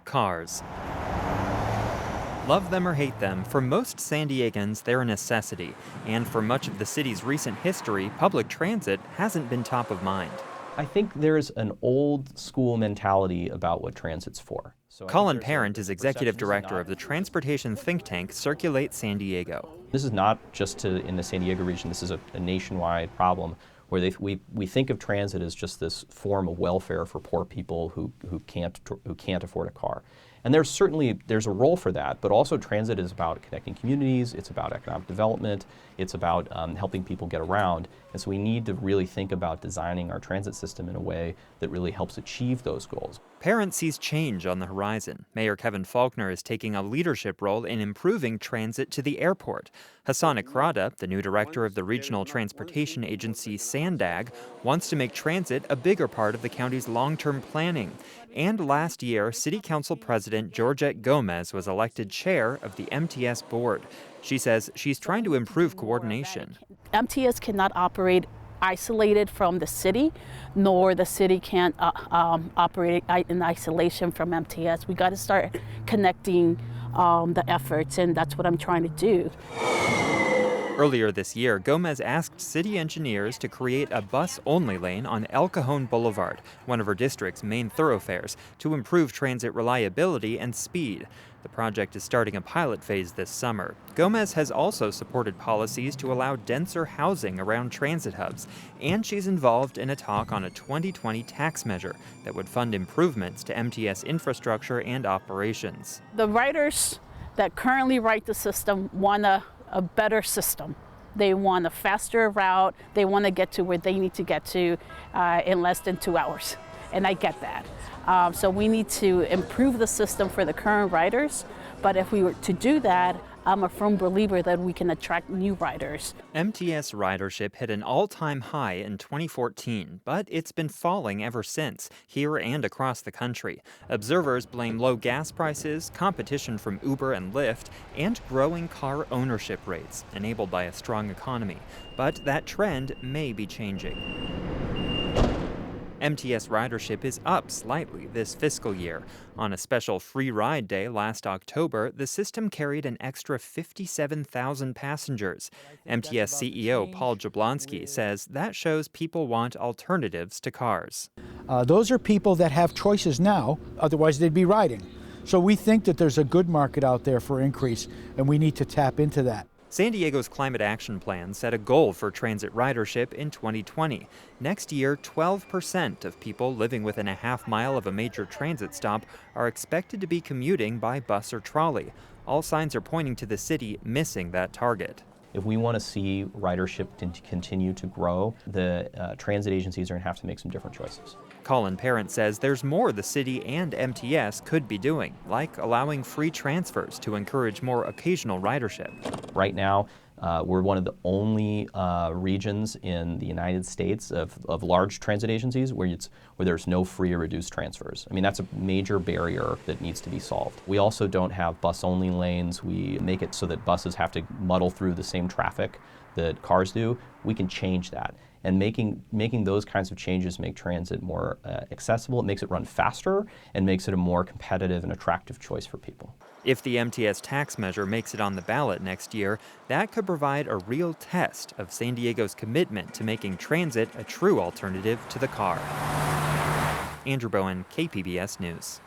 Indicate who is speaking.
Speaker 1: cars. Love them or hate them, for most San Diegans, they're a necessity. And for much of the city's recent history, public transit hasn't been top of mind.
Speaker 2: I think there's an old school mentality about what transit's for.
Speaker 1: Colin Parent is executive director of the transportation think tank Circulate San Diego.
Speaker 2: This is not just in the San Diego region. This is a nationwide problem where we think of transit as just this form of welfare for poor people who can't afford a car. And there's a role for that, but also transit is about connecting communities, it's about economic development, it's about helping people get around. And so we need to really think about designing our transit system in a way that really helps achieve those goals.
Speaker 1: Parent sees change on the horizon. Mayor Kevin Faulkner is taking a leadership role in improving transit to the airport. Hassan Ikrada, the new director of the regional transportation agency SANDAG, wants to make transit a bigger part of the county's long-term planning. And last year, City Council President Georgette Gomez was elected chair of the MTS board. She says she's trying to improve coordination.
Speaker 3: MTS cannot operate isolated from the city, nor the city can't operate in isolation from MTS. We got to start connecting the efforts, and that's what I'm trying to do.
Speaker 1: Earlier this year, Gomez asked city engineers to create a bus-only lane on El Cajon Boulevard, one of her district's main thoroughfares, to improve transit reliability and speed. The project is starting a pilot phase this summer. Gomez has also supported policies to allow denser housing around transit hubs, and she's involved in a talk on a 2020 tax measure that would fund improvements to MTS infrastructure and operations.
Speaker 3: The writers that currently write the system want a better system. They want a faster route. They want to get to where they need to get to in less than 2 hours. And I get that. So we need to improve the system for the current riders. But if we were to do that, I'm a firm believer that we can attract new riders.
Speaker 1: MTS ridership hit an all-time high in 2014, but it's been falling ever since, here and across the country. Observers blame low gas prices, competition from Uber and Lyft, and growing car ownership rates, enabled by a strong economy. But that trend may be changing. MTS ridership is up slightly this fiscal year. On a special free ride day last October, the system carried an extra 57,000 passengers. MTS CEO Paul Jablonski says that shows people want alternatives to cars.
Speaker 4: Those are people that have choices now, otherwise they'd be riding. So we think that there's a good market out there for increase, and we need to tap into that.
Speaker 1: San Diego's Climate Action Plan set a goal for transit ridership in 2020. Next year, 12% of people living within a half mile of a major transit stop are expected to be commuting by bus or trolley. All signs are pointing to the city missing that target.
Speaker 2: If we want to see ridership continue to grow, the transit agencies are going to have to make some different choices.
Speaker 1: Colin Parent says there's more the city and MTS could be doing, like allowing free transfers to encourage more occasional ridership.
Speaker 2: Right now, we're one of the only regions in the United States of large transit agencies where there's no free or reduced transfers. I mean, that's a major barrier that needs to be solved. We also don't have bus-only lanes. We make it so that buses have to muddle through the same traffic that cars do. We can change that. And making those kinds of changes make transit more accessible. It makes it run faster and makes it a more competitive and attractive choice for people.
Speaker 1: If the MTS tax measure makes it on the ballot next year, that could provide a real test of San Diego's commitment to making transit a true alternative to the car. Andrew Bowen, KPBS News.